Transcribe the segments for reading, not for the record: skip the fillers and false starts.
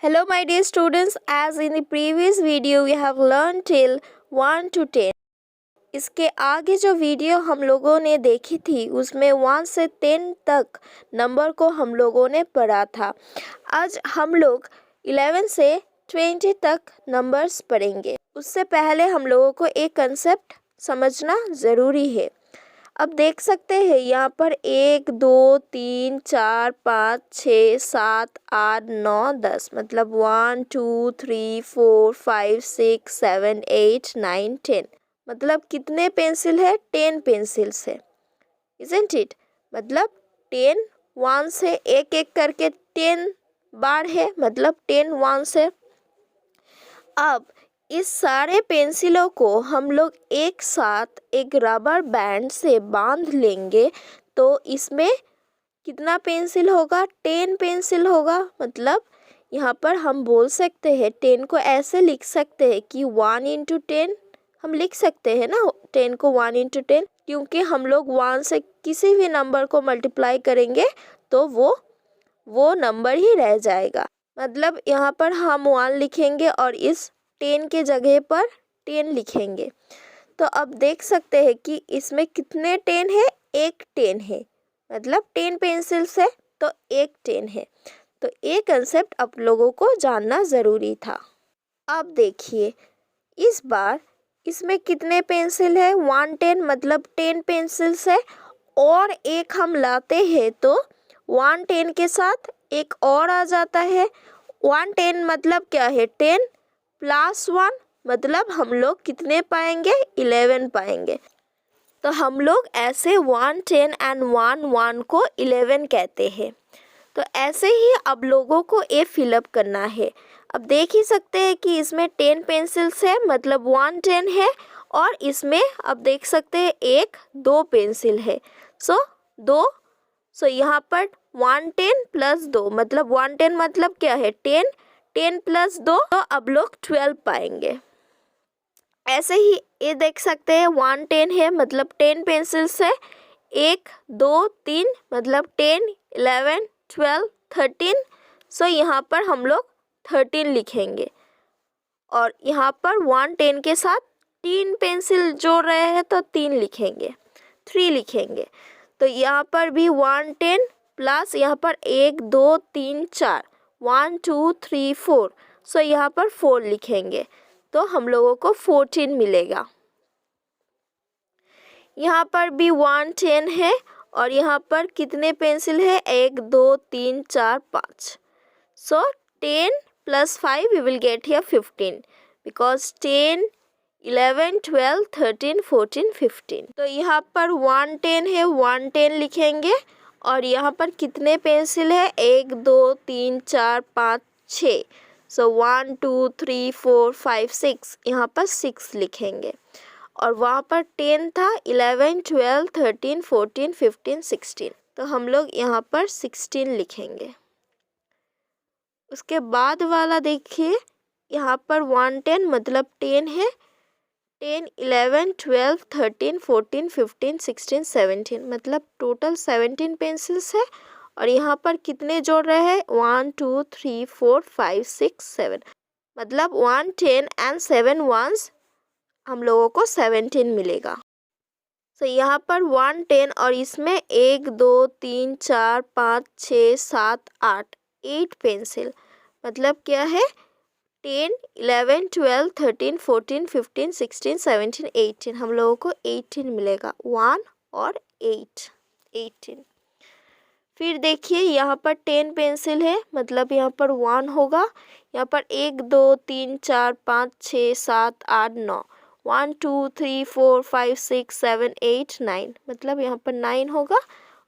Hello my dear students, as in the previous video we have learned till 1 to 10. इसके आगे जो video हम लोगों ने देखी थी उसमें 1 से 10 तक नंबर को हम लोगों ने पढ़ा था। आज हम लोग 11 से 20 तक नंबर्स पढ़ेंगे। उससे पहले हम लोगों को एक कंसेप्ट समझना ज़रूरी है। अब देख सकते हैं यहाँ पर 1 2 3 4 5 6 7 8 9 10 मतलब 1 2 3 4 5 6 7 8 9 10 मतलब कितने पेंसिल है? 10 पेंसिल्स है, इज़न्ट इट? मतलब 10 1 से एक एक करके 10 बार है, मतलब 10 1 से। अब इस सारे पेंसिलों को हम लोग एक साथ एक रबर बैंड से बांध लेंगे तो इसमें कितना पेंसिल होगा? 10 पेंसिल होगा। मतलब यहाँ पर हम बोल सकते हैं 10 को ऐसे लिख सकते हैं कि 1 इंटू 10 हम लिख सकते हैं ना, 10 को 1 इंटू 10, क्योंकि हम लोग 1 से किसी भी नंबर को मल्टीप्लाई करेंगे तो वो नंबर ही रह जाएगा। मतलब यहाँ पर हम 1 लिखेंगे और इस 10 के जगह पर 10 लिखेंगे। तो अब देख सकते हैं कि इसमें कितने 10 है? एक 10 है, मतलब 10 पेंसिल्स है तो एक 10 है। तो ये कंसेप्ट आप लोगों को जानना ज़रूरी था। अब देखिए इस बार इसमें कितने पेंसिल है? 110 मतलब 10 पेंसिल्स है और एक हम लाते हैं तो 110 के साथ एक और आ जाता है। 110 मतलब क्या है? 10 प्लस 1 मतलब हम लोग कितने पाएंगे? 11 पाएंगे। तो हम लोग ऐसे 110 एंड 1 को 11 कहते हैं। तो ऐसे ही अब लोगों को ये फिलअप करना है। अब देख ही सकते हैं कि इसमें 10 पेंसिल्स है, मतलब 110 है और इसमें अब देख सकते हैं 1 2 पेंसिल है। सो यहाँ पर 110 प्लस 2 मतलब 110 मतलब क्या है? 10 10 प्लस 2 तो अब लोग 12 पाएंगे। ऐसे ही ये देख सकते हैं 110 है मतलब 10 पेंसिल्स है, 1 2 3 मतलब 10 11 12 13। सो यहाँ पर हम लोग 13 लिखेंगे और यहाँ पर 110 के साथ 3 पेंसिल जोड़ रहे हैं तो 3 लिखेंगे, 3 लिखेंगे। तो यहाँ पर भी 110 प्लस यहाँ पर 1 2 3 4 1 2 3 4। सो यहाँ पर 4 लिखेंगे तो हम लोगों को 14 मिलेगा। यहाँ पर भी 110 है और यहाँ पर कितने पेंसिल है? 1 2 3 4 5। So 10 plus 5 we will get here 15 because 10 11 12 13 14 15। तो यहाँ पर 110 है, 110 लिखेंगे और यहाँ पर कितने पेंसिल है? 1 2 3 4 5 6। सो 1 2 3 4 5 6, यहाँ पर 6 लिखेंगे और वहाँ पर 10 था, 11 12 13 14 15 16, तो हम लोग यहाँ पर 16 लिखेंगे। उसके बाद वाला देखिए यहाँ पर 110 मतलब 10 है, 10 11 12 13 14 15 16 17 मतलब टोटल 17 पेंसिल्स है और यहाँ पर कितने जोड़ रहे हैं? 1 2 3 4 5 6 7 मतलब 110 एंड 7 ones हम लोगों को 17 मिलेगा। तो यहाँ पर 110 और इसमें 1 2 3 4 5 6 7 8 8 पेंसिल मतलब क्या है? 10 11 12 13 14 15 16 17 18 हम लोगों को 18 मिलेगा। 1 और 8 18। फिर देखिए यहाँ पर 10 पेंसिल है मतलब यहाँ पर 1 होगा। यहाँ पर 1 2 3 4 5 6 7 8 9 1 2 3 4 5 6 7 8 9 मतलब यहाँ पर 9 होगा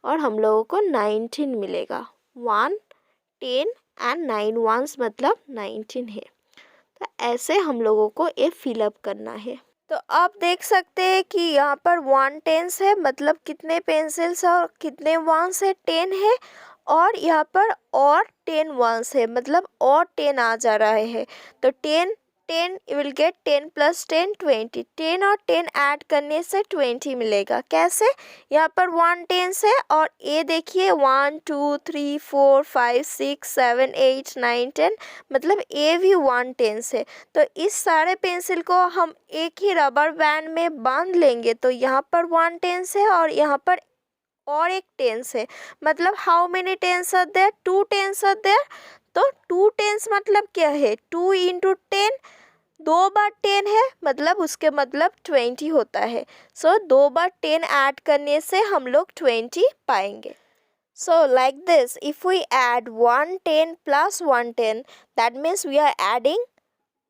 और हम लोगों को 19 मिलेगा। 1 10 एंड 9 ones मतलब 19 है। तो ऐसे हम लोगों को ये फिलअप करना है। तो आप देख सकते हैं कि यहाँ पर 110 है मतलब कितने पेंसिल्स और कितने वंस है? 10 है और यहाँ पर और 10 वंस है मतलब और 10 आ जा रहा है। तो 10 10 you will get 10 plus 10 20, 10 और 10 ऐड करने से 20 मिलेगा। कैसे? यहाँ पर 1 टेंस है और ये देखिए 1 2 3 4 5 6 7 8 9 10, मतलब ये भी 1 टेंस है। तो इस सारे पेंसिल को हम एक ही रबर बैंड में बांध लेंगे तो यहाँ पर 1 टेंस है और यहाँ पर और एक टेंस है, मतलब how many tens are there? 2 tens are there. तो 2 टेंस मतलब क्या है? 2 इंटू 10, 2 बार 10 है, मतलब उसके मतलब 20 होता है। सो 2 बार 10 ऐड करने से हम लोग 20 पाएंगे। So like this, if we add 1 10 plus 1 10, that means we are adding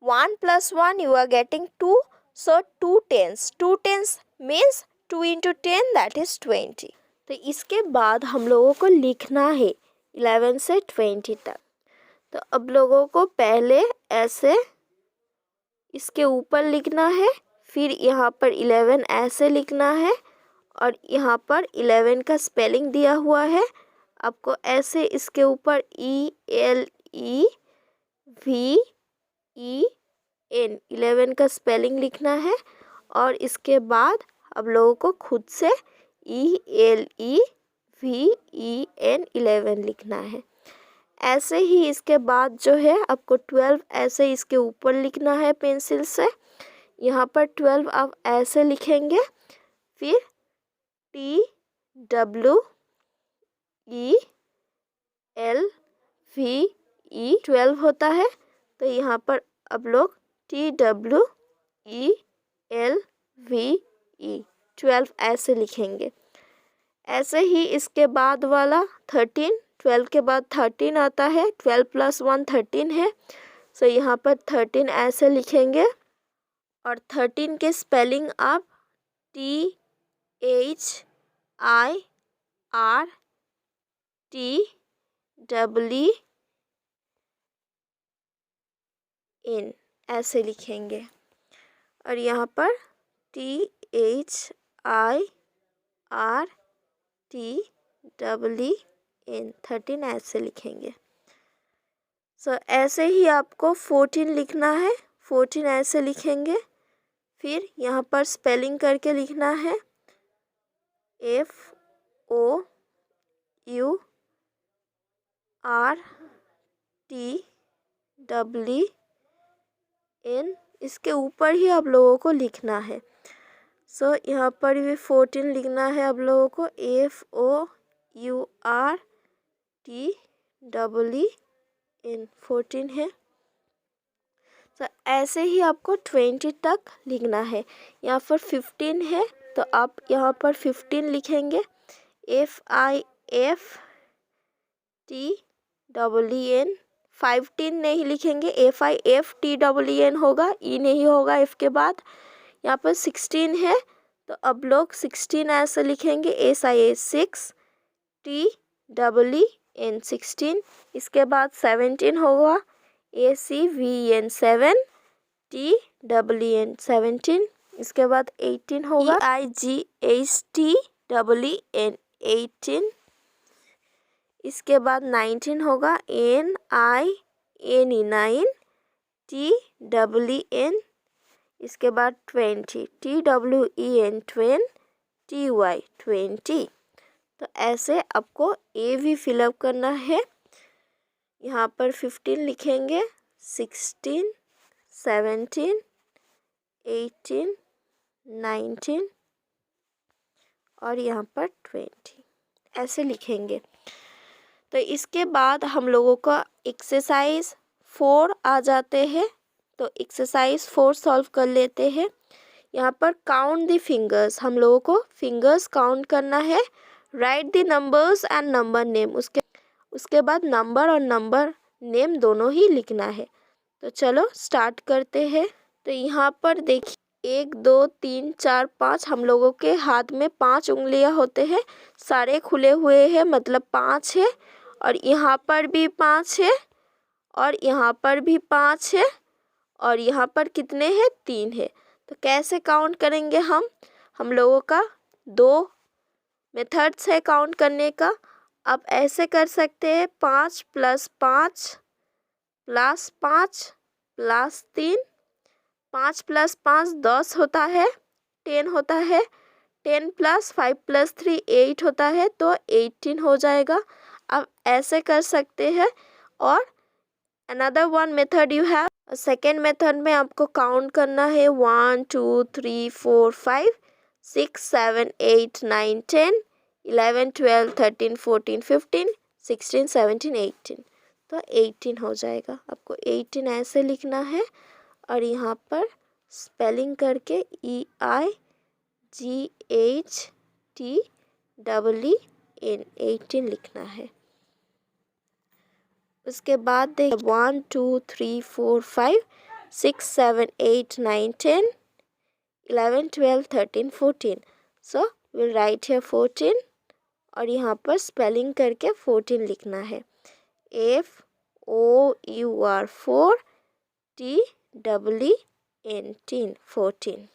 1 plus 1, you are getting 2. So 2 tens. 2 tens means 2 into 10, that is 20. तो इसके बाद हम लोगों को लिखना है 11 से 20 तक। तो अब लोगों को पहले ऐसे इसके ऊपर लिखना है, फिर यहाँ पर 11 ऐसे लिखना है और यहाँ पर 11 का स्पेलिंग दिया हुआ है। आपको ऐसे इसके ऊपर ELEVEN 11 का स्पेलिंग लिखना है और इसके बाद अब लोगों को खुद से ELEVEN 11 लिखना है। ऐसे ही इसके बाद जो है आपको 12 ऐसे इसके ऊपर लिखना है पेंसिल से। यहाँ पर 12 आप ऐसे लिखेंगे, फिर TWELVE 12 होता है, तो यहाँ पर अब लोग TWELVE 12 ऐसे लिखेंगे। ऐसे ही इसके बाद वाला 13, 12 के बाद 13 आता है, 12 प्लस 1 13 है। सो यहाँ पर 13 ऐसे लिखेंगे और 13 के स्पेलिंग आप THIRTEEN ऐसे लिखेंगे और यहाँ पर THIRTEEN 13 ऐसे लिखेंगे। सो ऐसे ही आपको 14 लिखना है, 14 ऐसे लिखेंगे। फिर यहाँ पर स्पेलिंग करके लिखना है FOURTEEN, इसके ऊपर ही आप लोगों को लिखना है। सो यहाँ पर भी 14 लिखना है आप लोगों को, FOURTEEN 14 है। तो ऐसे ही आपको 20 तक लिखना है। यहाँ पर 15 है तो आप यहाँ पर 15 लिखेंगे, FIFTEEN 15 नहीं लिखेंगे, FIFTEEN होगा, ई नहीं होगा F के बाद। यहाँ पर 16 है तो अब लोग 16 ऐसे लिखेंगे, SIA 16। इसके बाद 17 होगा, ACVEN 7, TEEN 17। इसके बाद 18 होगा, EIGHTEEN 18। इसके बाद 19 होगा, NINE 9, TEEN। इसके बाद 20, TWEN 20, TY 20। तो ऐसे आपको ए भी फिलअप करना है। यहाँ पर 15 लिखेंगे, 16, 17, 18, 19 और यहाँ पर 20 ऐसे लिखेंगे। तो इसके बाद हम लोगों का एक्सरसाइज 4 आ जाते हैं। तो एक्सरसाइज 4 सॉल्व कर लेते हैं। यहाँ पर काउंट द फिंगर्स, हम लोगों को फिंगर्स काउंट करना है। Right the numbers and number name, उसके बाद नंबर और नंबर नेम दोनों ही लिखना है। तो चलो स्टार्ट करते हैं। तो यहाँ पर देखिए 1 2 3 4 5, हम लोगों के हाथ में 5 उंगलियां होते हैं, सारे खुले हुए हैं, मतलब 5 है। और यहाँ पर भी 5 है और यहाँ पर भी 5 है और यहाँ पर कितने हैं? 3 है। तो कैसे काउंट करेंगे हम लोगों का 2 मेथड्स है काउंट करने का। आप ऐसे कर सकते हैं, 5 + 5 + 5 + 3 5 + 5 10 होता है, 10 होता है। 10 + 5 + 3 8 होता है, तो 18 हो जाएगा। अब ऐसे कर सकते हैं। और another one method you have, second method में आपको काउंट करना है 1 2 3 4 5 6 7 8 9 10 11 12 13 14 15 16 17 18, तो 18 हो जाएगा। आपको 18 ऐसे लिखना है और यहाँ पर स्पेलिंग करके EIGHTEEN 18 लिखना है। उसके बाद देख 1 2 3 4 5 6 7 8 9 10 11 12 13 14, सो विल राइट हियर 14 और यहाँ पर स्पेलिंग करके 14 लिखना है। FOUR 4 TEEN 14।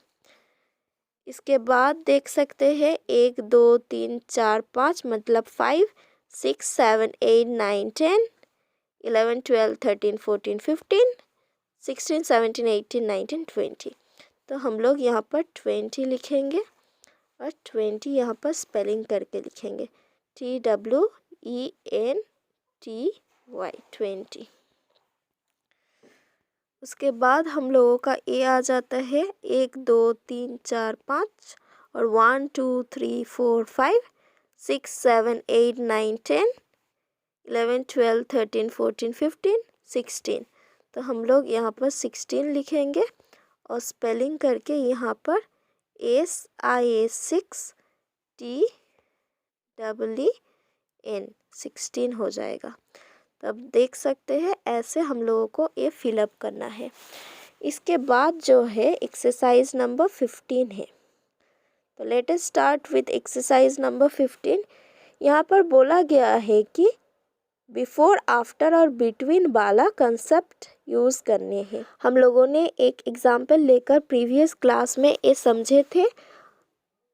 इसके बाद देख सकते हैं 1 2 3 4 5 मतलब 5 6 7 8 9 10 11 12 13 14 15 16 17 18 19 20, तो हम लोग यहाँ पर 20 लिखेंगे और 20 यहाँ पर स्पेलिंग करके लिखेंगे TWENTY 20। उसके बाद हम लोगों का ए आ जाता है 1 2 3 4 5 और 1 2 3 4 5 6 7 8 9 10 11 12 13 14 15 16, तो हम लोग यहाँ पर 16 लिखेंगे और स्पेलिंग करके यहाँ पर SIA6TEEN 16 हो जाएगा। तब देख सकते हैं ऐसे हम लोगों को ये फिलअप करना है। इसके बाद जो है एक्सरसाइज नंबर 15 है, तो late us start with exercise number 15। यहाँ पर बोला गया है कि बिफोर, आफ्टर और बिटवीन वाला कंसेप्ट यूज़ करने हैं। हम लोगों ने एक एग्जाम्पल लेकर प्रीवियस क्लास में ये समझे थे।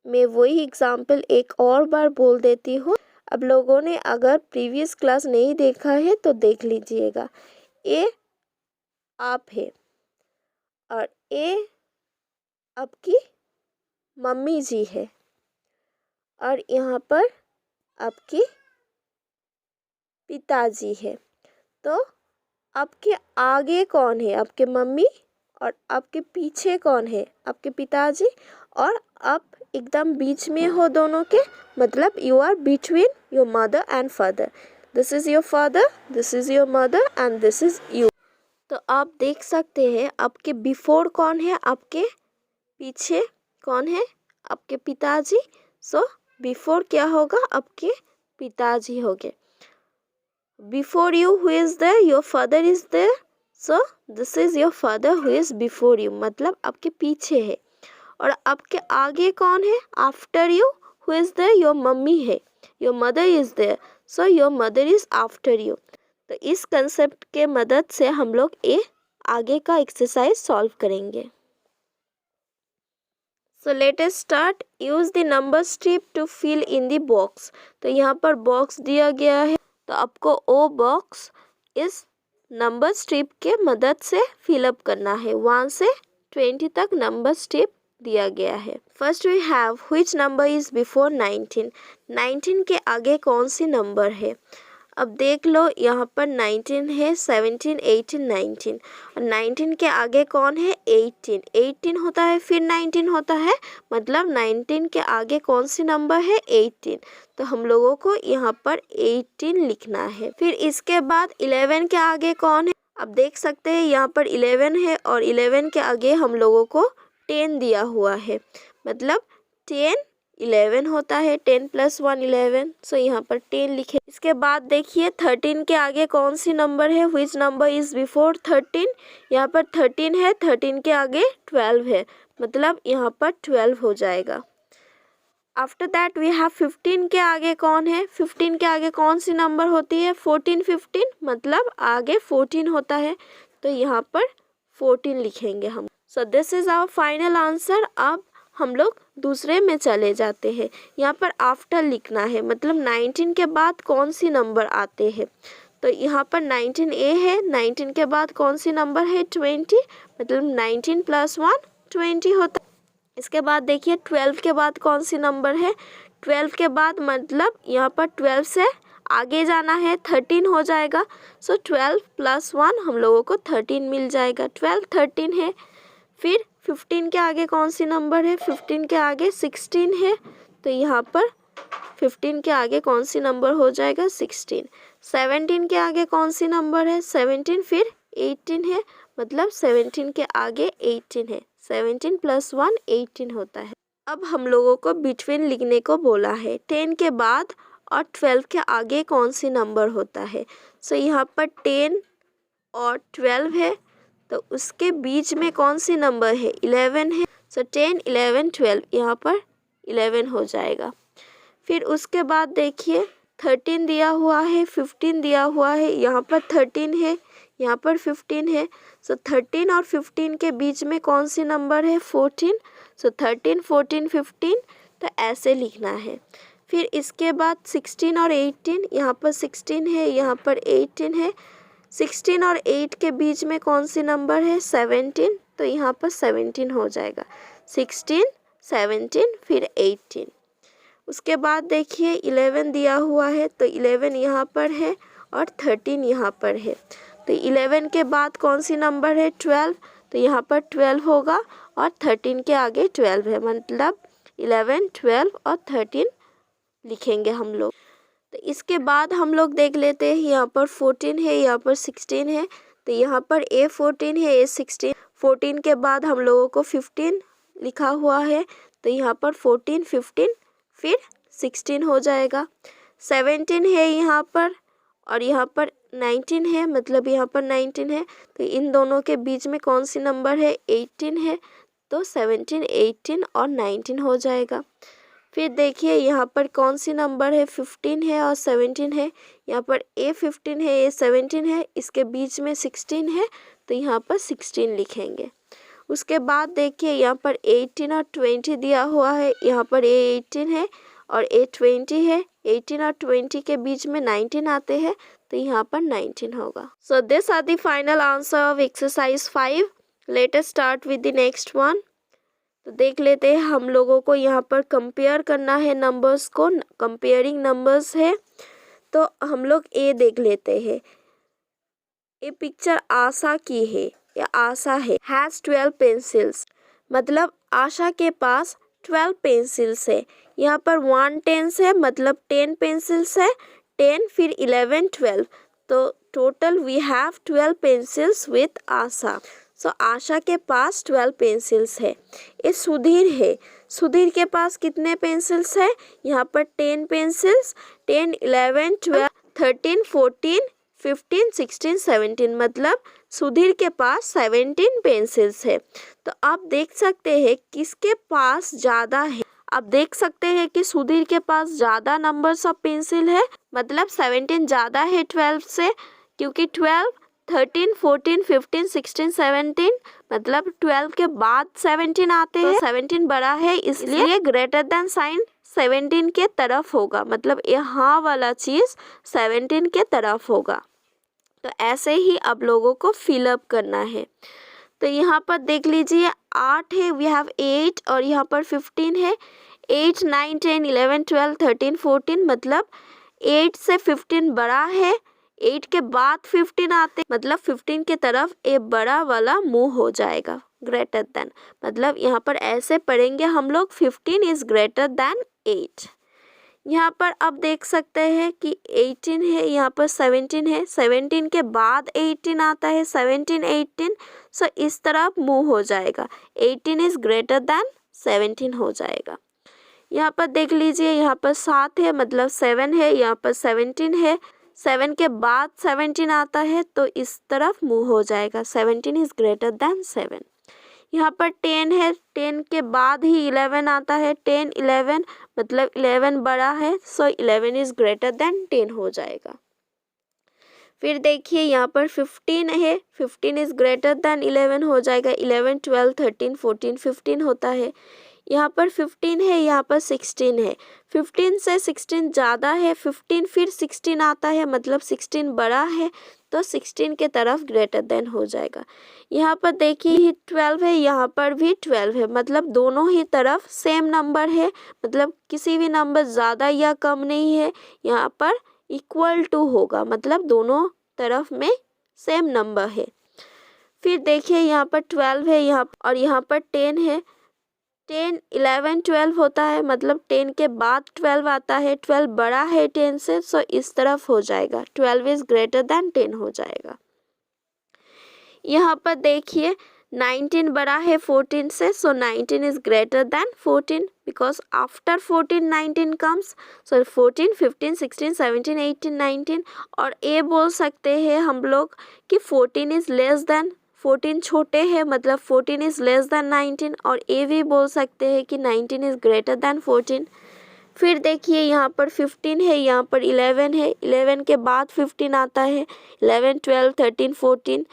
मैं वही एग्जाम्पल एक और बार बोल देती हूँ। अब लोगों ने अगर प्रीवियस क्लास नहीं देखा है तो देख लीजिएगा। ये आप है और ये आपकी मम्मी जी है और यहाँ पर आपकी पिताजी है। तो आपके आगे कौन है? आपके मम्मी, और आपके पीछे कौन है? आपके पिताजी, और आप एकदम बीच में हो दोनों के, मतलब you are between your mother and father. This is your father, this is your mother and this is you. तो आप देख सकते हैं आपके बिफोर कौन है, आपके पीछे कौन है? आपके पिताजी। सो बिफोर क्या होगा? आपके पिताजी हो गए। Before you who is there? Your father is there, so this is your father who is before you, मतलब आपके पीछे है। और आपके आगे कौन है? After you who is there? Your mummy है, your mother is there, so your mother is after you. तो इस कंसेप्ट के मदद से हम लोग ये आगे का एक्सरसाइज सॉल्व करेंगे। So let us start. Use the number strip to fill in the box. तो यहाँ पर बॉक्स दिया गया है, तो आपको वो बॉक्स इस नंबर स्ट्रिप के मदद से फिलअप करना है। 1 से 20 तक नंबर स्ट्रिप दिया गया है। First we have which number is before 19। 19 के आगे कौन सी नंबर है? अब देख लो, यहाँ पर 19 है, 17 18 19, और 19 के आगे कौन है? 18। 18 होता है फिर 19 होता है, मतलब 19 के आगे कौन सी नंबर है? 18। तो हम लोगों को यहाँ पर 18 लिखना है। फिर इसके बाद 11 के आगे कौन है? अब देख सकते हैं यहाँ पर 11 है और 11 के आगे हम लोगों को 10 दिया हुआ है, मतलब 10 11 होता है, 10 + 1 11, सो यहाँ पर 10 लिखे। इसके बाद देखिए 13 के आगे कौन सी नंबर है? Which number is before 13? यहाँ पर 13 है, 13 के आगे 12 है, मतलब यहाँ पर 12 हो जाएगा। आफ्टर दैट वी हैव 15 के आगे कौन है? 15 के आगे कौन सी नंबर होती है? 14 15, मतलब आगे 14 होता है, तो यहाँ पर 14 लिखेंगे हम। So this is our final answer. अब हम लोग दूसरे में चले जाते हैं। यहाँ पर आफ्टर लिखना है, मतलब 19 के बाद कौन सी नंबर आते हैं? तो यहाँ पर 19a है, 19 के बाद कौन सी नंबर है 20, मतलब 19 + 1 20 होता है। इसके बाद देखिए 12 के बाद कौन सी नंबर है, 12 के बाद मतलब यहाँ पर 12 से आगे जाना है 13 हो जाएगा। सो 12 + 1 हम लोगों को 13 मिल जाएगा, 12 13 है। फिर 15 के आगे कौन सी नंबर है, 15 के आगे 16 है, तो यहाँ पर 15 के आगे कौन सी नंबर हो जाएगा 16। 17 के आगे कौन सी नंबर है 17, फिर 18 है, मतलब 17 के आगे 18 है, 17 + 1 18 होता है। अब हम लोगों को बिटवीन लिखने को बोला है, 10 के बाद और 12 के आगे कौन सी नंबर होता है। सो यहाँ पर 10 और 12 है, तो उसके बीच में कौन सी नंबर है 11 है। सो 10 11 12, यहाँ पर 11 हो जाएगा। फिर उसके बाद देखिए 13 दिया हुआ है, 15 दिया हुआ है, यहाँ पर 13 है, यहाँ पर 15 है। सो 13 और 15 के बीच में कौन सी नंबर है 14। सो 13 14 15, तो ऐसे लिखना है। फिर इसके बाद 16 और 18, यहाँ पर 16 है, यहाँ पर 18 है। 16 और 8 के बीच में कौन सी नंबर है 17, तो यहाँ पर 17 हो जाएगा, 16 17 फिर 18। उसके बाद देखिए 11 दिया हुआ है, तो 11 यहाँ पर है और 13 यहाँ पर है। तो 11 के बाद कौन सी नंबर है 12, तो यहाँ पर 12 होगा और 13 के आगे 12 है, मतलब 11 12 और 13 लिखेंगे हम लोग। तो इसके बाद हम लोग देख लेते हैं, यहाँ पर 14 है, यहाँ पर 16 है, तो यहाँ पर A14 है, A16। 14 के बाद हम लोगों को 15 लिखा हुआ है, तो यहाँ पर 14 15 फिर 16 हो जाएगा। 17 है यहाँ पर और यहाँ पर 19 है, मतलब यहाँ पर 19 है, तो इन दोनों के बीच में कौन सी नंबर है 18 है, तो 17 18 और 19 हो जाएगा। फिर देखिए यहाँ पर कौन सी नंबर है 15 है और 17 है, यहाँ पर A15 है, A17 है, इसके बीच में 16 है, तो यहाँ पर 16 लिखेंगे। उसके बाद देखिए यहाँ पर 18 और 20 दिया हुआ है, यहाँ पर A18 है और A20 है, 18 और 20 के बीच में 19 आते हैं, तो यहाँ पर 19 होगा। So this are the final answer of exercise 5। Let us start with the next one. तो देख लेते हैं, हम लोगों को यहाँ पर कंपेयर करना है नंबर्स को, कंपेयरिंग नंबर्स है। तो हम लोग ए देख लेते हैं। ये पिक्चर आशा की है, या आशा है, हैज़ 12 पेंसिल्स, मतलब आशा के पास 12 पेंसिल्स है। यहाँ पर 1 10 है, मतलब 10 पेंसिल्स है, 10 फिर 11 12, तो total we have 12 pencils with Asha. So Asha के पास 12 पेंसिल्स है। ये सुधीर है, सुधीर के पास कितने पेंसिल्स है, यहाँ पर 10 पेंसिल्स, 10 11 12 13 14 15 16 17, मतलब सुधीर के पास 17 पेंसिल्स है। तो आप देख सकते हैं किसके पास ज़्यादा है। आप देख सकते हैं कि सुधीर के पास ज़्यादा नंबर्स ऑफ पेंसिल है, मतलब 17 ज़्यादा है 12 से, क्योंकि 12 13 14 15 16 17, मतलब 12 के बाद 17 आते हैं, तो 17 बड़ा है, इसलिए ग्रेटर देन साइन 17 के तरफ होगा, मतलब यहाँ वाला चीज़ 17 के तरफ होगा। तो ऐसे ही अब लोगों को फिलअप करना है। तो यहाँ पर देख लीजिए 8 है, वी हैव 8, और यहाँ पर 15 है, 8 9 10 11 12 13 14, मतलब 8 से 15 बड़ा है, 8 के बाद 15 आते, मतलब 15 के तरफ ए बड़ा वाला मूव हो जाएगा, ग्रेटर देन, मतलब यहाँ पर ऐसे पढ़ेंगे हम लोग 15 इज ग्रेटर देन 8। यहाँ पर अब देख सकते हैं कि 18 है, यहाँ पर 17 है, 17 के बाद 18 आता है, 17 18, सो इस तरफ मूव हो जाएगा, 18 इज ग्रेटर देन 17 हो जाएगा। यहाँ पर देख लीजिए, यहाँ पर 7 है, मतलब 7 है, यहाँ पर 17 है, 7 के बाद 17 आता है, तो इस तरफ मूव हो जाएगा, 17 इज ग्रेटर देन 7। यहाँ पर 10 है, 10 के बाद ही 11 आता है, 10 11, मतलब 11 बड़ा है, सो 11 इज ग्रेटर देन 10 हो जाएगा। फिर देखिए यहाँ पर 15 है, 15 इज ग्रेटर देन 11 हो जाएगा, 11 12 13 14 15 होता है। यहाँ पर 15 है, यहाँ पर 16 है। 15 से 16 ज़्यादा है, 15 फिर 16 आता है, मतलब 16 बड़ा है, तो 16 के तरफ ग्रेटर देन हो जाएगा। यहाँ पर देखिए ही 12 है, यहाँ पर भी 12 है, मतलब दोनों ही तरफ सेम नंबर है, मतलब किसी भी नंबर ज़्यादा या कम नहीं है, यहाँ पर इक्वल टू होगा, मतलब दोनों तरफ में सेम नंबर है। फिर देखिए यहाँ पर 12 है, यहाँ पर 10 है। 10, 11, 12 होता है, मतलब 10 के बाद 12 आता है, 12 बड़ा है 10 से, सो इस तरफ हो जाएगा, 12 इज ग्रेटर देन 10 हो जाएगा। यहाँ पर देखिए 19 बड़ा है 14 से, सो 19 is greater than 14 because after 14 19 comes, सो 14, 15, 16, 17, 18, 19। और ये बोल सकते हैं हम लोग कि 14 इज लेस देन, 14 छोटे हैं, मतलब 14 इज लेस देन 19। और ये भी बोल सकते हैं कि 19 इज ग्रेटर देन 14। फिर देखिए यहाँ पर 15 है, यहाँ पर 11 है, 11 के बाद 15 आता है, 11, 12, 13, 14,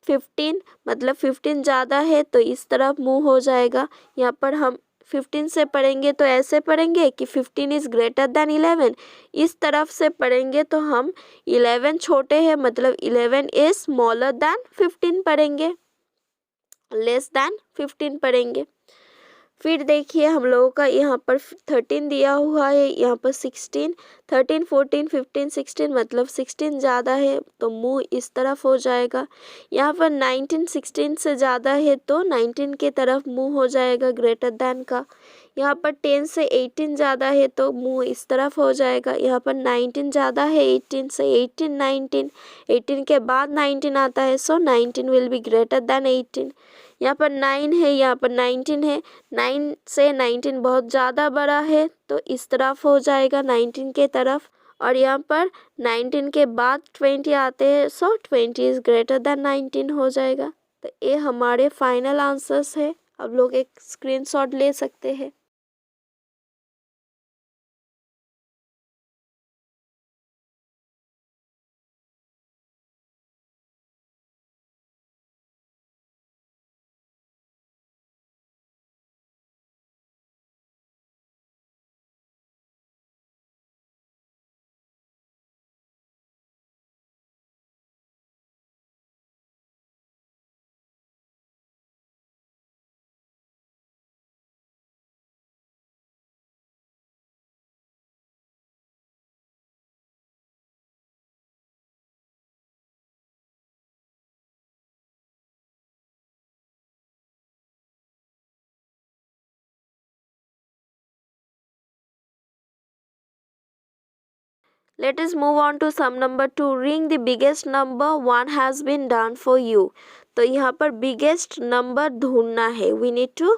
15, मतलब 15 ज़्यादा है तो इस तरफ मूव हो जाएगा। यहाँ पर हम 15 से पढ़ेंगे तो ऐसे पढ़ेंगे कि 15 इज़ ग्रेटर देन 11। इस तरफ से पढ़ेंगे तो हम 11 छोटे हैं, मतलब 11 इज स्मॉलर देन 15 पढ़ेंगे, लेस देन 15 पढ़ेंगे। फिर देखिए हम लोगों का यहाँ पर 13 दिया हुआ है, यहाँ पर 16, 13, 14, 15, 16, मतलब 16 ज़्यादा है तो मुँह इस तरफ हो जाएगा। यहाँ पर 19 16 से ज़्यादा है तो 19 के तरफ मुँह हो जाएगा ग्रेटर देन का। यहाँ पर 10 से 18 ज़्यादा है तो मुँह इस तरफ हो जाएगा। यहाँ पर 19 ज़्यादा है 18 से, 18, 19, 18 के बाद 19 आता है, सो 19 विल बी ग्रेटर देन 18। यहाँ पर 9 है, यहाँ पर 19 है, 9 से 19 बहुत ज़्यादा बड़ा है तो इस तरफ हो जाएगा 19 के तरफ। और यहाँ पर 19 के बाद 20 आते हैं, सो 20 इज़ ग्रेटर देन 19 हो जाएगा। तो ये हमारे फाइनल आंसर्स है। अब लोग एक स्क्रीनशॉट ले सकते हैं। Let us move on to sum number 2. Ring the biggest number, one has been done for you. तो यहाँ पर biggest number ढूंढना है। We need to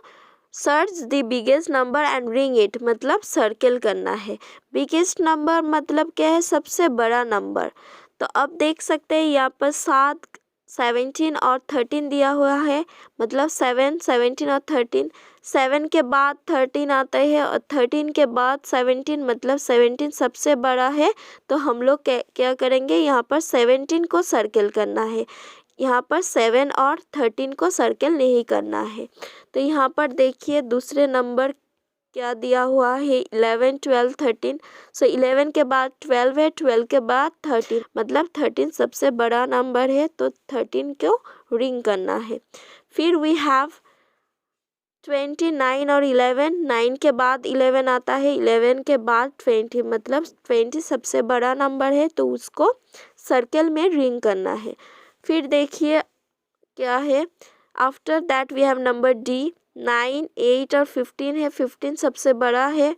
search the biggest number and ring it, मतलब सर्किल करना है। biggest number मतलब क्या है? सबसे बड़ा नंबर। तो अब देख सकते हैं यहाँ पर 7, 17 और 13 दिया हुआ है, मतलब 7, 17 और 13। 7 के बाद 13 आता है और 13 के बाद 17, मतलब 17 सबसे बड़ा है। तो हम लोग क्या करेंगे, यहाँ पर 17 को सर्किल करना है, यहाँ पर 7 और 13 को सर्किल नहीं करना है। तो यहाँ पर देखिए दूसरे नंबर क्या दिया हुआ है, 11, 12, 13। सो 11 के बाद 12 है, 12 के बाद 13, मतलब 13 सबसे बड़ा नंबर है तो 13 को रिंग करना है। फिर वी हैव 29 और 11, 9 के बाद 11 आता है, 11 के बाद 20, मतलब 20 सबसे बड़ा नंबर है तो उसको सर्किल में रिंग करना है। फिर देखिए क्या है, after that we have number D, 9, 8 और 15 है। 15 सबसे बड़ा है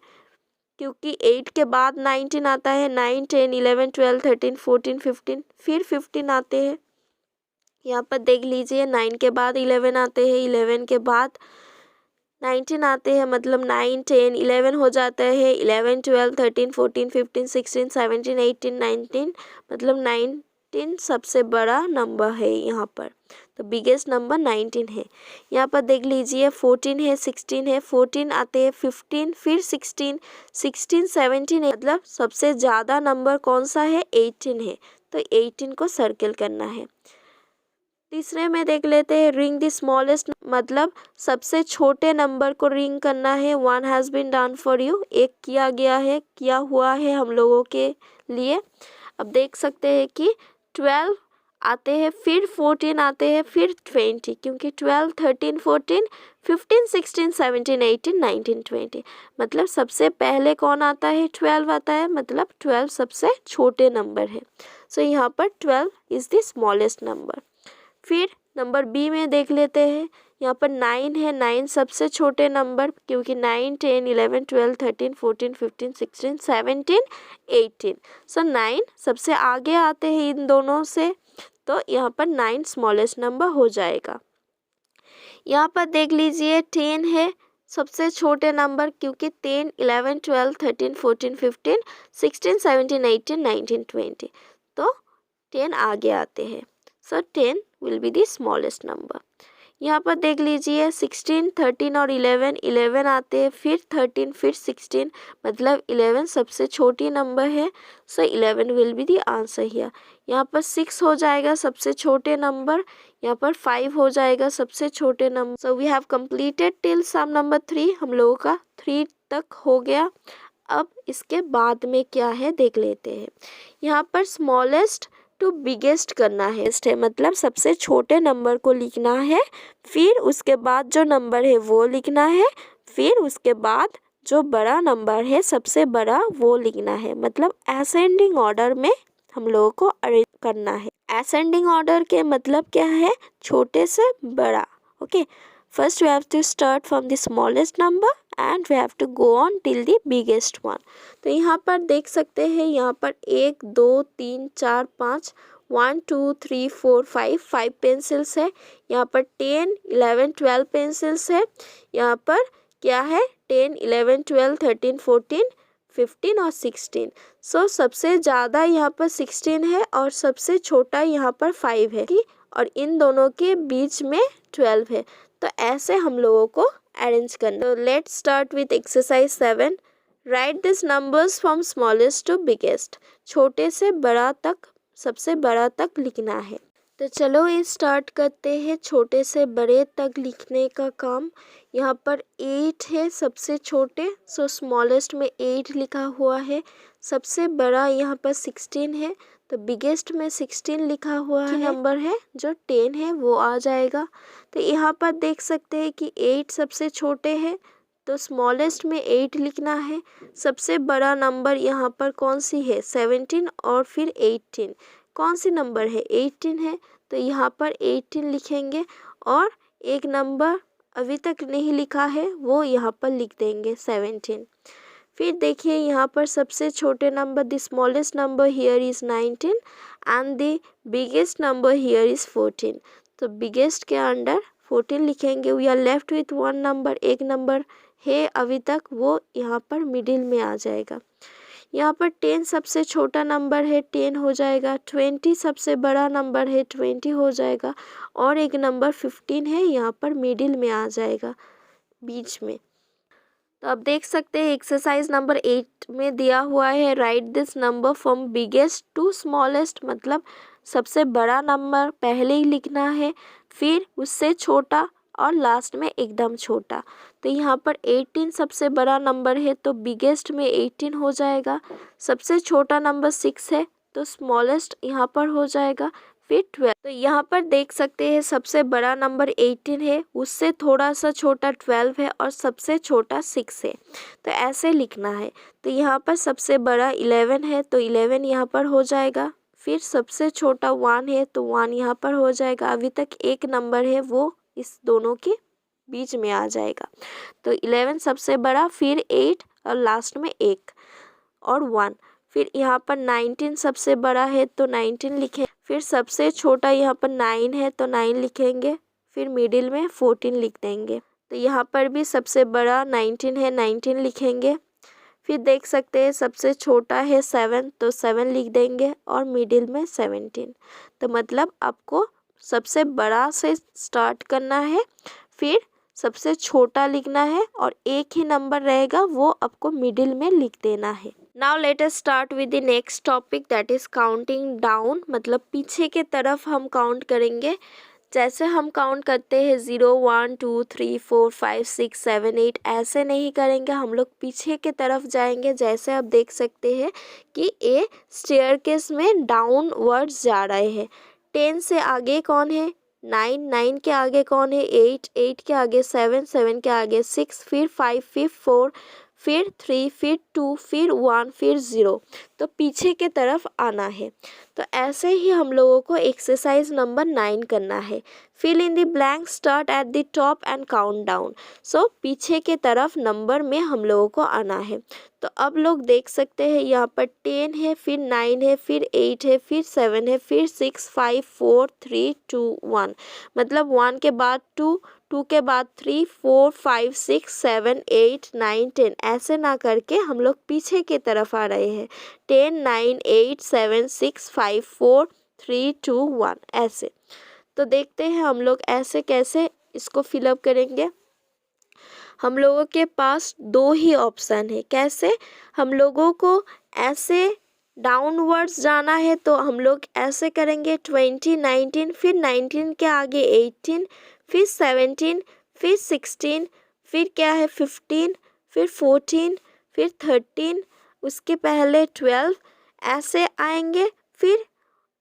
क्योंकि 8 के बाद 19 आता है, 9, 10, 11, 12, 13, 14, 15, फिर 15 आते हैं। यहाँ पर देख लीजिए 9 के बाद 11 आते हैं, 11 के बाद 19 आते हैं, मतलब 9, 10, 11 हो जाता है, 11, 12, 13, 14, 15, 16, 17, 18, 19, मतलब 19 सबसे बड़ा नंबर है यहाँ पर। तो बिगेस्ट नंबर 19 है। यहाँ पर देख लीजिए 14 है, 16 है, 14 आते हैं, 15 फिर 16, 16, 17 है, मतलब सबसे ज़्यादा नंबर कौन सा है, 18 है। तो 18 को सर्किल करना है। तीसरे में देख लेते हैं रिंग द स्मॉलेस्ट, मतलब सबसे छोटे नंबर को रिंग करना है। 1 has been done for you, एक किया हुआ है हम लोगों के लिए। अब देख सकते हैं कि 12 आते हैं, फिर 14 आते हैं, फिर 20, क्योंकि 12, 13, 14, 15, 16, 17, 18, 19, 20, मतलब सबसे पहले कौन आता है? 12 आता है, मतलब 12 सबसे छोटे नंबर है। सो यहाँ पर 12 इज़ द स्मॉलेस्ट नंबर। फिर नंबर बी में देख लेते हैं, यहाँ पर 9 है। 9 सबसे छोटे नंबर, क्योंकि 9, 10, 11, 12, 13, 14, 15, 16, 17, 18। सो 9 सबसे आगे आते हैं इन दोनों से, तो यहाँ पर 9 स्मॉलेस्ट नंबर हो जाएगा। यहाँ पर देख लीजिए 10 है सबसे छोटे नंबर, क्योंकि 10, 11, 12, 13, 14, 15, 16, 17, 18, 19, 20, तो 10 आगे आते हैं। सो 10 will be the smallest number. यहाँ पर देख लीजिए 16, 13 और 11 आते हैं, फिर 13, फिर 16, मतलब 11 सबसे छोटी नंबर है। सो 11 will be the answer here. यहाँ पर 6 हो जाएगा सबसे छोटे नंबर, यहाँ पर 5 हो जाएगा सबसे छोटे number. So we have completed till some number 3, हम लोगों का 3 तक हो गया। अब इसके बाद में क्या है देख लेते हैं। यहाँ पर स्मॉलेस्ट टू बिगेस्ट करना है, मतलब सबसे छोटे नंबर को लिखना है, फिर उसके बाद जो नंबर है वो लिखना है, फिर उसके बाद जो बड़ा नंबर है सबसे बड़ा वो लिखना है, मतलब असेंडिंग ऑर्डर में हम लोगों को अरेंज करना है। असेंडिंग ऑर्डर के मतलब क्या है? छोटे से बड़ा। Okay, first we have to start from the smallest number and we have to go on till the biggest one. तो यहाँ पर देख सकते हैं, यहाँ पर 1, 2, 3, 4, 5, 1, 2, 3, 4, 5 पेंसिल्स है। यहाँ पर 10, 11, 12 पेंसिल्स है। यहाँ पर क्या है? 10, 11, 12, 13, 14, 15 और 16। सो सबसे ज़्यादा यहाँ पर 16 है और सबसे छोटा यहाँ पर 5 है, और इन दोनों के बीच में 12 है। तो ऐसे हम लोगों को अरेंज करना। तो let's start with exercise 7। Write this numbers from smallest to biggest, छोटे से बड़ा तक, सबसे बड़ा तक लिखना है। तो चलो ये स्टार्ट करते हैं छोटे से बड़े तक लिखने का काम। यहाँ पर 8 है सबसे छोटे, सो स्मॉलेस्ट में 8 लिखा हुआ है। सबसे बड़ा यहाँ पर 16 है, तो बिगेस्ट में 16 लिखा हुआ है। नंबर है जो 10 है वो आ जाएगा। तो यहाँ पर देख सकते हैं कि 8 सबसे छोटे है, तो स्मॉलेस्ट में 8 लिखना है। सबसे बड़ा नंबर यहाँ पर कौन सी है? 17 और फिर 18। कौन सी नंबर है? 18 है, तो यहाँ पर 18 लिखेंगे, और एक नंबर अभी तक नहीं लिखा है वो यहाँ पर लिख देंगे 17। फिर देखिए यहाँ पर सबसे छोटे number, the smallest number here is 19 and the biggest number here is 14। तो बिगेस्ट के अंडर 14 लिखेंगे। We are left with one number, एक नंबर है अभी तक, वो यहाँ पर मिडिल में आ जाएगा। यहाँ पर 10 सबसे छोटा नंबर है, 10 हो जाएगा। 20 सबसे बड़ा नंबर है, 20 हो जाएगा, और एक नंबर 15 है, यहाँ पर मिडिल में आ जाएगा, बीच में। तो अब देख सकते हैं एक्सरसाइज नंबर 8 में दिया हुआ है, write this number from biggest to smallest, मतलब सबसे बड़ा नंबर पहले ही लिखना है, फिर उससे छोटा, और लास्ट में एकदम छोटा। तो यहाँ पर 18 सबसे बड़ा नंबर है, तो बिगेस्ट में 18 हो जाएगा। सबसे छोटा नंबर 6 है, तो स्मॉलेस्ट यहाँ पर हो जाएगा, फिर 12। तो यहाँ पर देख सकते हैं सबसे बड़ा नंबर 18 है, उससे थोड़ा सा छोटा 12 है, और सबसे छोटा 6 है। तो ऐसे लिखना है। तो यहाँ पर सबसे बड़ा 11 है, तो 11 यहाँ पर हो जाएगा। फिर सबसे छोटा 1 है, तो 1 यहाँ पर हो जाएगा। अभी तक एक नंबर है वो इस दोनों के बीच में आ जाएगा। तो 11 सबसे बड़ा, फिर 8 और लास्ट में 1 और 1। फिर यहाँ पर 19 सबसे बड़ा है, तो 19 लिखें। फिर सबसे छोटा यहाँ पर 9 है, तो 9 लिखेंगे। फिर मिडिल में 14 लिख देंगे। तो यहाँ पर भी सबसे बड़ा 19 है, 19 लिखेंगे। फिर देख सकते हैं सबसे छोटा है 7, तो 7 लिख देंगे, और मिडिल में 17। तो मतलब आपको सबसे बड़ा से स्टार्ट करना है, फिर सबसे छोटा लिखना है, और एक ही नंबर रहेगा वो आपको मिडिल में लिख देना है। Now let us start with the next topic, that is counting down, मतलब पीछे के तरफ हम काउंट करेंगे। जैसे हम काउंट करते हैं 0 1 2 3 4 5 6 7 8, ऐसे नहीं करेंगे, हम लोग पीछे के तरफ जाएंगे। जैसे आप देख सकते हैं कि ये स्टेयरकेस में डाउनवर्ड्स जा रहे हैं। 10 से आगे कौन है? 9, 9 के आगे कौन है? 8, 8 के आगे 7, 7 के आगे 6, फिर 5, फिर 4, फिर 3, फिर 2, फिर 1, फिर 0। तो पीछे के तरफ आना है। तो ऐसे ही हम लोगों को एक्सरसाइज नंबर 9 करना है। Fill in the blank, start at the top and count down. So पीछे के तरफ नंबर में हम लोगों को आना है। तो अब लोग देख सकते हैं यहाँ पर 10 है, फिर 9 है, फिर 8 है, फिर 7 है, फिर 6, 5, 4, 3, 2, 1। मतलब 1 के बाद 2, 2 के बाद 3, 4, 5, 6, 7, 8, 9, 10, ऐसे ना करके हम लोग पीछे की तरफ आ रहे हैं। 10, 9, 8, 7, 6, 5, 4, 3, 2, 1, ऐसे। तो देखते हैं हम लोग ऐसे कैसे इसको फिलअप करेंगे। हम लोगों के पास दो ही ऑप्शन है। कैसे? हम लोगों को ऐसे डाउनवर्ड्स जाना है तो हम लोग ऐसे करेंगे 20, 19, फिर 19 के आगे 18, फिर 17, फिर 16, फिर क्या है 15, फिर 14, फिर 13, उसके पहले 12, ऐसे आएंगे। फिर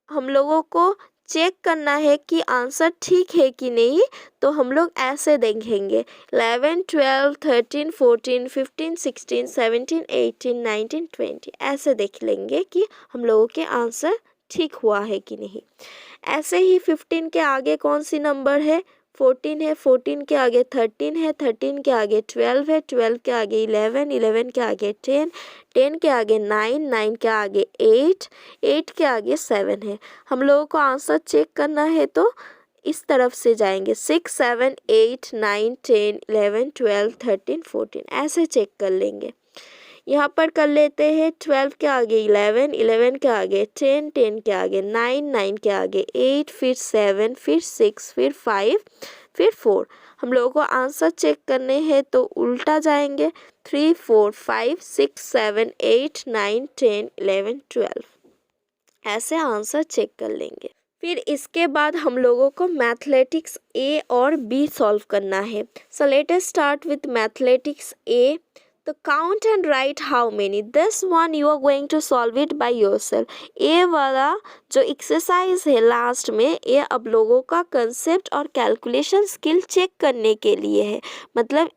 हम लोगों को चेक करना है कि आंसर ठीक है कि नहीं, तो हम लोग ऐसे देखेंगे 11, 12, 13, 14, 15, 16, 17, 18, 19, 20, ऐसे देख लेंगे कि हम लोगों के आंसर ठीक हुआ है कि नहीं। ऐसे ही 15 के आगे कौन सी नंबर है? 14 है, 14 के आगे 13 है, 13 के आगे 12 है, 12 के आगे 11, 11 के आगे 10, 10 के आगे 9, 9 के आगे 8, 8 के आगे 7 है। हम लोगों को आंसर चेक करना है तो इस तरफ से जाएंगे 6, 7, 8, 9, 10, 11, 12, 13, 14, ऐसे चेक कर लेंगे। यहाँ पर कर लेते हैं 12 के आगे 11, 11 के आगे 10, 10 के आगे 9, 9 के आगे 8, फिर 7, फिर 6, फिर 5, फिर 4। हम लोगों को आंसर चेक करने हैं तो उल्टा जाएंगे 3, 4, 5, 6, 7, 8, 9, 10, 11, 12, ऐसे आंसर चेक कर लेंगे। फिर इसके बाद हम लोगों को मैथमेटिक्स ए और बी सॉल्व करना है। So let us start with mathematics A. तो count and write how many, this one you are going to solve it by yourself. ये वाला जो एक्सरसाइज है लास्ट में, ये अब लोगों का कंसेप्ट और कैलकुलेशन स्किल चेक करने के लिए है। मतलब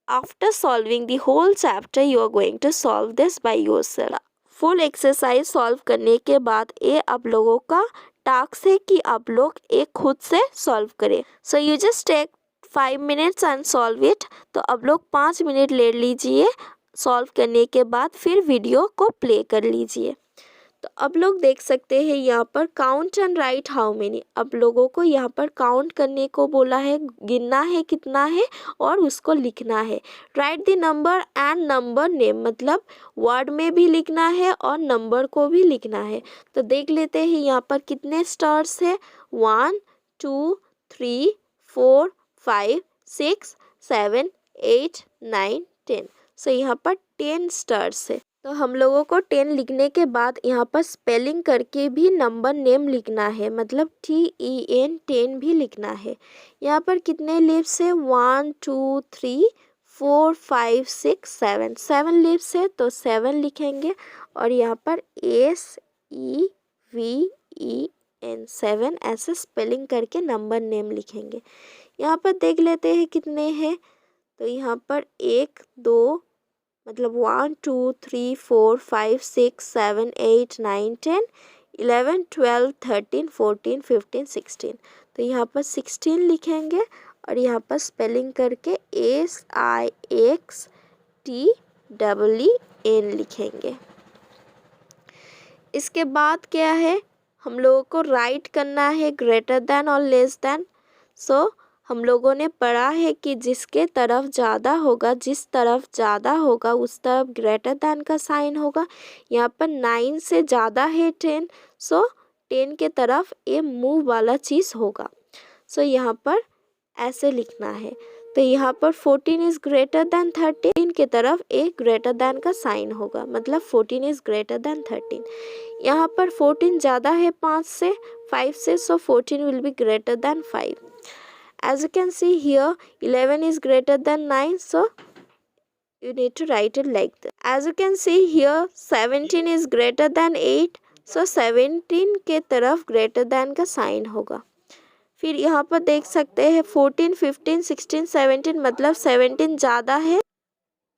after solving the whole chapter you are going to solve this by yourself. Full exercise solve करने के बाद ये आप लोगों का टास्क है कि आप लोग एक खुद से सॉल्व करें। So you just take 5 minutes and solve it. तो अब लोग 5 मिनट ले लीजिए सॉल्व करने के बाद, फिर वीडियो को प्ले कर लीजिए। तो अब लोग देख सकते हैं यहाँ पर count and write how many. अब लोगों को यहाँ पर काउंट करने को बोला है, गिनना है कितना है और उसको लिखना है। Right the number and number name, मतलब वर्ड में भी लिखना है और नंबर को भी लिखना है। तो देख लेते हैं यहाँ पर कितने स्टार्स है। 1, 2, 3, 4, 5, 6, 7, 8, 9, 10। सो यहाँ पर 10 स्टार्स है। तो हम लोगों को 10 लिखने के बाद यहाँ पर स्पेलिंग करके भी नंबर नेम लिखना है, मतलब TEN 10 भी लिखना है। यहाँ पर कितने लीव्स है? 1, 2, 3, 4, 5, 6, 7, 7 लीव्स है तो 7 लिखेंगे। और यहाँ पर SEVEN 7 ऐसे स्पेलिंग करके नंबर नेम लिखेंगे। यहाँ पर देख लेते हैं कितने हैं। तो यहाँ पर 1, 2, मतलब 1, 2, 3, 4, 5, 6, 7, 8, 9, 10, 11, 12, 13, 14, 15, 16। तो यहाँ पर 16 लिखेंगे और यहाँ पर स्पेलिंग करके SIXTEEN लिखेंगे। इसके बाद क्या है, हम लोगों को राइट करना है ग्रेटर देन और लेस देन। सो हम लोगों ने पढ़ा है कि जिसके तरफ ज़्यादा होगा, जिस तरफ ज़्यादा होगा उस तरफ ग्रेटर देन का साइन होगा। यहाँ पर 9 से ज़्यादा है 10, सो 10 के तरफ ये मूव वाला चीज़ होगा। सो यहाँ पर ऐसे लिखना है। तो यहाँ पर 14 इज ग्रेटर देन 13 की तरफ एक ग्रेटर देन का साइन होगा, मतलब 14 इज ग्रेटर देन 13। यहाँ पर 14 ज़्यादा है 5 से, सो 14 will be greater than 5। As you can see here, 11 is greater than 9, so you need to write it like this. As you can see here, 17 is greater than 8, so 17 के तरफ greater than का sign होगा। फिर यहाँ पर देख सकते हैं 14, 15, 16, 17, मतलब 17 ज़्यादा है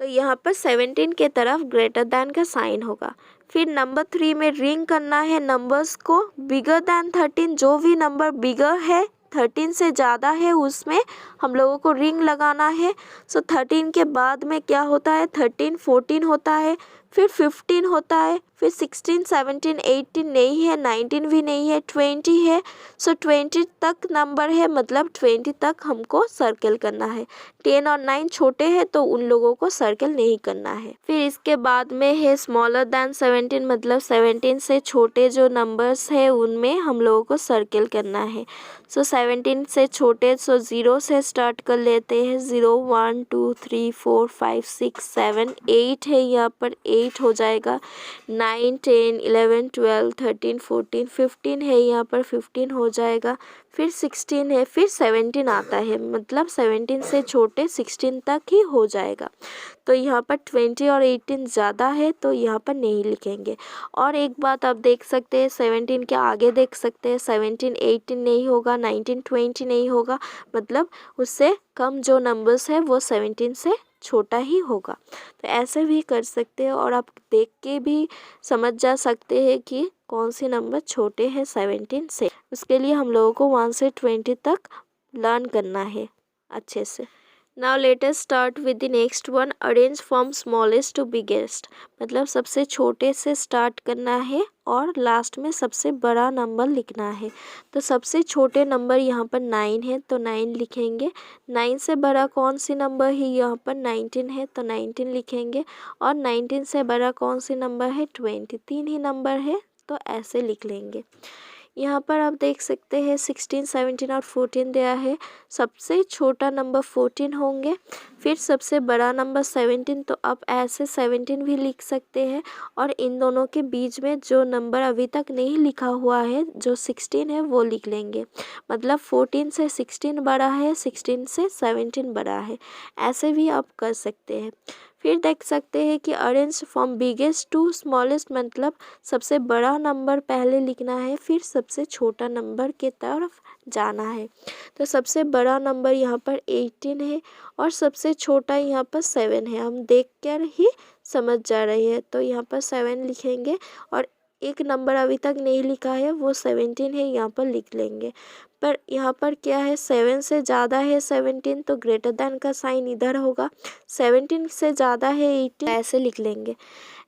तो यहाँ पर 17 के तरफ ग्रेटर दैन का साइन होगा। फिर नंबर 3 में रिंग करना है नंबर्स को, बिगर दैन 13, जो भी नंबर बिगर है 13 से ज़्यादा है उसमें हम लोगों को रिंग लगाना है। सो 13 के बाद में क्या होता है, 13, 14 होता है, फिर 15 होता है, फिर 16, 17, 18 नहीं है, 19 भी नहीं है, 20 है। सो 20 तक नंबर है, मतलब 20 तक हमको सर्कल करना है। 10 और 9 छोटे हैं तो उन लोगों को सर्कल नहीं करना है। फिर इसके बाद में है स्मॉलर दैन 17, मतलब 17 से छोटे जो नंबर्स है उनमें हम लोगों को सर्कल करना है। सो 17 से छोटे, सो 0 से स्टार्ट कर लेते हैं। 0, 1, 2, 3, 4, 5, 6, 7, 8 है, यहाँ पर 8 हो जाएगा। 9, 10, 11, 12, 13, 14, 15 है, यहाँ पर 15 हो जाएगा। फिर 16 है, फिर 17 आता है, मतलब 17 से छोटे 16 तक ही हो जाएगा। तो यहाँ पर 20 और 18 ज़्यादा है तो यहाँ पर नहीं लिखेंगे। और एक बात आप देख सकते हैं, 17 के आगे देख सकते हैं, 17, 18 नहीं होगा, 19, 20 नहीं होगा, मतलब उससे कम जो नंबर्स है वो 17 से छोटा ही होगा। तो ऐसे भी कर सकते हैं और आप देख के भी समझ जा सकते हैं कि कौन सी नंबर छोटे हैं 17 से। उसके लिए हम लोगों को 1 से 20 तक लर्न करना है अच्छे से। Now let us start with the next one, arrange from smallest to biggest, मतलब सबसे छोटे से स्टार्ट करना है और लास्ट में सबसे बड़ा नंबर लिखना है। तो सबसे छोटे नंबर यहाँ पर 9 है तो 9 लिखेंगे। 9 से बड़ा कौन सी नंबर है, यहाँ पर 19 है तो 19 लिखेंगे। और 19 से बड़ा कौन सी नंबर है, 20, 3 ही नंबर है तो ऐसे लिख लेंगे। यहाँ पर आप देख सकते हैं 16, 17 और 14 दिया है। सबसे छोटा नंबर 14 होंगे, फिर सबसे बड़ा नंबर 17, तो आप ऐसे 17 भी लिख सकते हैं। और इन दोनों के बीच में जो नंबर अभी तक नहीं लिखा हुआ है, जो 16 है, वो लिख लेंगे। मतलब 14 से 16 बड़ा है, 16 से 17 बड़ा है, ऐसे भी आप कर सकते हैं। फिर देख सकते हैं कि arrange from biggest to smallest, मतलब सबसे बड़ा नंबर पहले लिखना है, फिर सबसे छोटा नंबर के तरफ जाना है। तो सबसे बड़ा नंबर यहाँ पर 18 है और सबसे छोटा यहाँ पर 7 है, हम देख कर ही समझ जा रहे हैं। तो यहाँ पर 7 लिखेंगे और एक नंबर अभी तक नहीं लिखा है, वो 17 है, यहाँ पर लिख लेंगे। पर यहाँ पर क्या है, 7 से ज़्यादा है 17 तो ग्रेटर दैन का साइन इधर होगा। 17 से ज़्यादा है 18, ऐसे लिख लेंगे।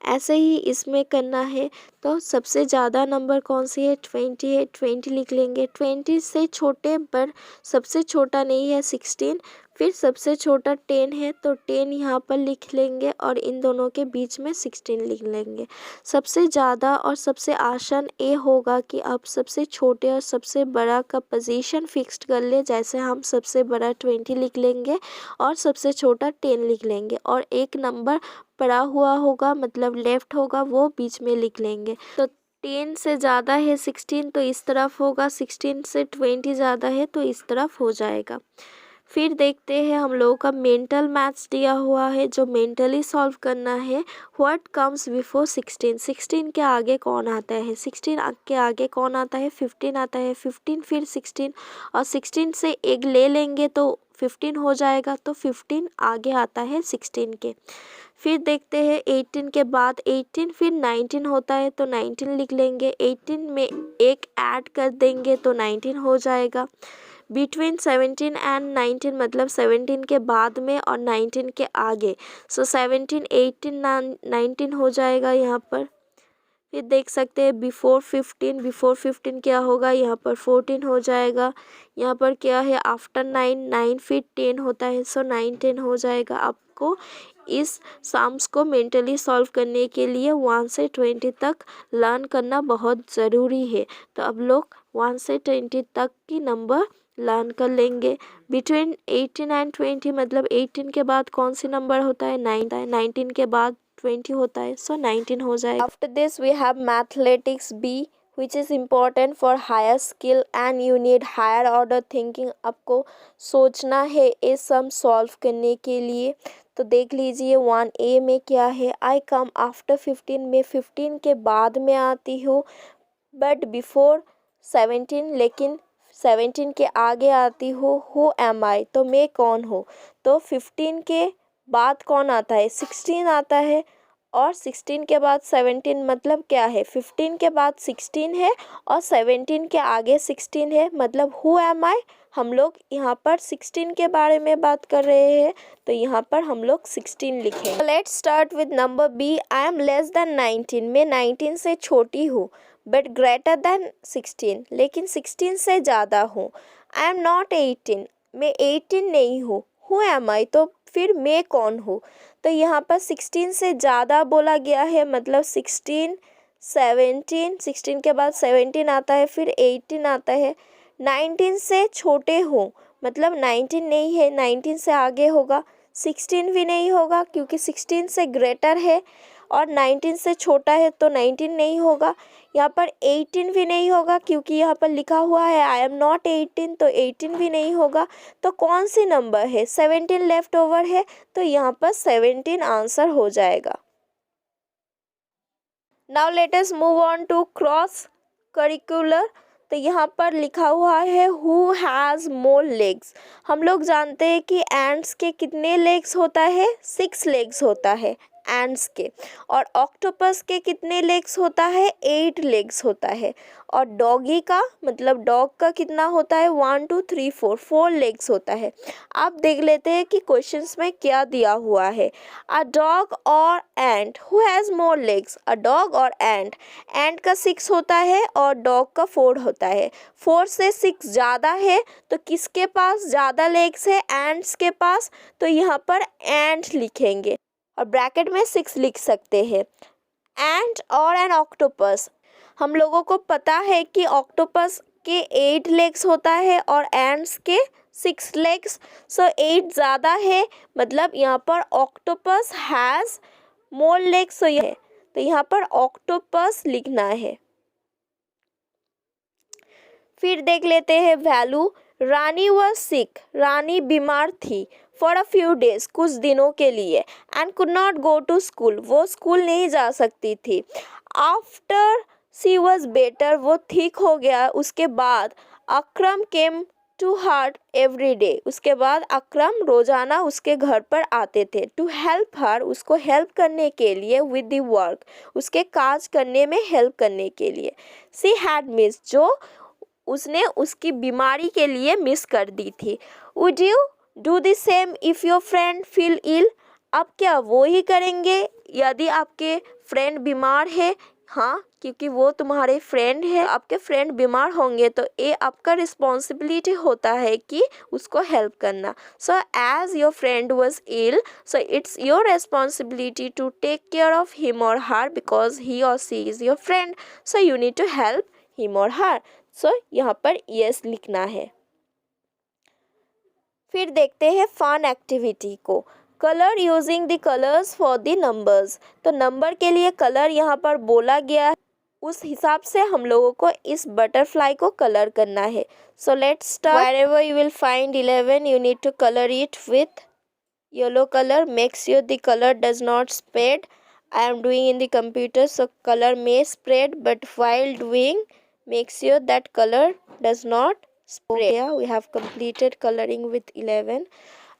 ऐसे ही इसमें करना है। तो सबसे ज़्यादा नंबर कौन सी है, 20 है, 20 लिख लेंगे। 20 से छोटे पर सबसे छोटा नहीं है 16, फिर सबसे छोटा 10 है तो 10 यहाँ पर लिख लेंगे और इन दोनों के बीच में 16 लिख लेंगे। सबसे ज़्यादा और सबसे आसान ये होगा कि आप सबसे छोटे और सबसे बड़ा का पोजीशन फिक्स्ड कर ले। जैसे हम सबसे बड़ा 20 लिख लेंगे और सबसे छोटा 10 लिख लेंगे और एक नंबर पड़ा हुआ होगा, मतलब लेफ्ट होगा, वो बीच में लिख लेंगे। तो 10 से ज़्यादा है 16 तो इस तरफ होगा, 16 से 20 ज़्यादा है तो इस तरफ हो जाएगा। फिर देखते हैं हम लोगों का मेंटल मैथ्स दिया हुआ है, जो मेंटली सॉल्व करना है। व्हाट कम्स बिफोर 16, 16 के आगे कौन आता है, 16 के आगे कौन आता है, 15 आता है, 15 फिर 16 और 16 से एक ले लेंगे तो 15 हो जाएगा, तो 15 आगे आता है 16 के। फिर देखते हैं 18 के बाद 18 फिर 19 होता है तो 19 लिख लेंगे। 18 में एक ऐड कर देंगे तो 19 हो जाएगा। बिटवीन 17 एंड 19, मतलब 17 के बाद में और 19 के आगे, सो 17, 18, 19 हो जाएगा यहाँ पर। फिर देख सकते हैं बिफोर 15, बिफोर 15 क्या होगा, यहाँ पर 14 हो जाएगा। यहाँ पर क्या है, आफ्टर 9, 9 फिर 10 होता है, सो 9, 10 हो जाएगा। आपको इस सम्स को मेंटली सॉल्व करने के लिए 1 से 20 तक लर्न करना बहुत ज़रूरी है। तो अब लोग 1 से 20 तक की नंबर लर्न कर लेंगे। बिटवीन 18 एंड 20 मतलब 18 के बाद कौन सी नंबर होता है, 19 के बाद 20 होता है, सो 19 हो जाएगा। After this we have mathematics B which is important for higher skill and you need higher order thinking। आपको सोचना है ये सम सॉल्व करने के लिए। तो देख लीजिए 1A में क्या है, आई कम आफ्टर 15 में 15 के बाद में आती हूँ, बट बिफोर 17 लेकिन 17 के आगे आती हूँ। हु एम आई तो मैं कौन हूँ, तो 15 के बाद कौन आता है, 16 आता है, और 16 के बाद 17 मतलब क्या है, 15 के बाद 16 है और 17 के आगे 16 है, मतलब हु एम आई। हम लोग यहाँ पर 16 के बारे में बात कर रहे हैं, तो यहाँ पर हम लोग 16 लिखें। Let's start with number B. I am less than 19, मैं 19 से छोटी हूँ, बट ग्रेटर देन 16 लेकिन 16 से ज़्यादा हूँ। आई एम नॉट 18, मैं 18 नहीं हूँ। हु एम आई तो फिर मैं कौन हूँ, तो यहाँ पर 16 से ज़्यादा बोला गया है, मतलब 16, 17, 16 के बाद 17 आता है, फिर 18 आता है। 19 से छोटे हूँ मतलब 19 नहीं है, 19 से आगे होगा। 16 भी नहीं होगा क्योंकि 16 से ग्रेटर है, और 19 से छोटा है तो 19 नहीं होगा। यहाँ पर 18 भी नहीं होगा क्योंकि यहाँ पर लिखा हुआ है आई एम नॉट 18, तो 18 भी नहीं होगा। तो कौन सी नंबर है, 17 लेफ्ट ओवर है, तो यहाँ पर 17 आंसर हो जाएगा। Now let us move on to cross curricular. तो यहाँ पर लिखा हुआ है हु हैज़ मोर लेग्स। हम लोग जानते हैं कि एंट्स के कितने लेग्स होता है, 6 लेग्स होता है एंट्स के, और ऑक्टोपस के कितने लेग्स होता है, 8 लेग्स होता है, और डॉगी का मतलब डॉग का कितना होता है, 1 2 3 4 लेग्स होता है। आप देख लेते हैं कि क्वेश्चंस में क्या दिया हुआ है। अ डॉग और ant who has more legs, a dog और एंट का 6 होता है और डॉग का 4 होता है। 4 से 6 ज़्यादा है, तो किसके पास ज़्यादा लेग्स है, एंट्स के पास, तो यहाँ पर एंट लिखेंगे और ब्रैकेट में 6 लिख सकते हैं। एंट और एन ऑक्टोपस, हम लोगों को पता है कि ऑक्टोपस के 8 लेग्स होता है और एंट्स के 6 लेग्स, सो 8 ज़्यादा है, मतलब यहाँ पर ऑक्टोपस हैज़ मोर लेग्स, तो यहाँ पर ऑक्टोपस लिखना है। फिर देख लेते हैं वैल्यू। रानी वॉज सिक, रानी बीमार थी, फॉर अ फ्यू डेज कुछ दिनों के लिए, and could not go to school वो स्कूल नहीं जा सकती थी। आफ्टर शी वॉज बेटर वो ठीक हो गया, उसके बाद Akram came to her every day, उसके बाद अक्रम रोजाना उसके घर पर आते थे। टू हेल्प हर उसको हेल्प करने के लिए, विद द वर्क उसके काज करने में हेल्प करने के लिए। शी हैड मिस जो उसने उसकी बीमारी के लिए मिस कर दी थी। Would you do the same if your friend feel ill, अब क्या वो ही करेंगे यदि आपके फ्रेंड बीमार है, हाँ क्योंकि वो तुम्हारे फ्रेंड है, आपके फ्रेंड बीमार होंगे तो ये आपका रिस्पॉन्सिबिलिटी होता है कि उसको हेल्प करना। So as your friend was ill, so it's your responsibility to take care of him और हर बिकॉज ही और she is your friend, so you need to help him और हर। सो यहाँ पर यस लिखना है। फिर देखते हैं फन एक्टिविटी को। Colour using the colours for the numbers, तो नंबर के लिए कलर यहाँ पर बोला गया है, उस हिसाब से हम लोगों को इस बटरफ्लाई को कलर करना है। So let's start. Wherever you will find 11 you need to colour it with yellow colour. Make sure the colour does not spread. I am doing in the computer, so colour may spread, but while doing make sure that color does not spread. Yeah, we have completed coloring with 11.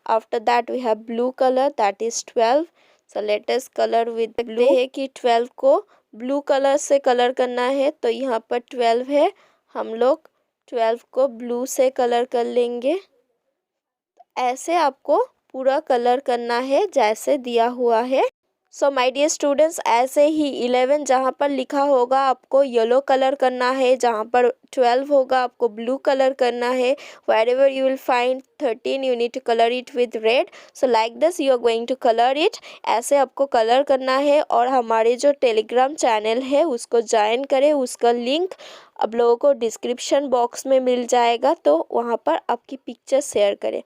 After that we have blue color, that is 12. So let us color with blue है कि 12 को blue color से color करना है, तो यहाँ पर 12 है, हम लोग 12 को blue से color कर लेंगे। ऐसे आपको पूरा color करना है जैसे दिया हुआ है। सो माय डियर स्टूडेंट्स, ऐसे ही 11 जहाँ पर लिखा होगा आपको येलो कलर करना है, जहाँ पर 12 होगा आपको ब्लू कलर करना है. wherever you will find 13 you need to color it with red. so like this you are going to color it. ऐसे आपको कलर करना है. और हमारे जो टेलीग्राम चैनल है उसको ज्वाइन करें, उसका लिंक आप लोगों को डिस्क्रिप्शन बॉक्स में मिल जाएगा, तो वहाँ पर आपकी पिक्चर शेयर करें.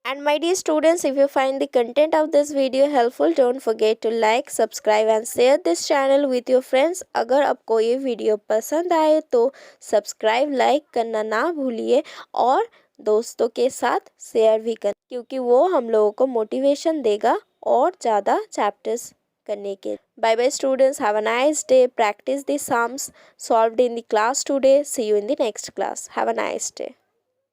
And my dear students, if you find the content of this video helpful, don't forget to like, subscribe and share this channel with your friends. अगर आपको ये वीडियो पसंद आए तो सब्सक्राइब लाइक करना ना भूलिए और दोस्तों के साथ शेयर भी करें, क्योंकि वो हम लोगों को मोटिवेशन देगा और ज़्यादा चैप्टर्स करने के. Bye bye students, have a nice day. Practice the sums solved in the class today. See you in the next class. Have a nice day.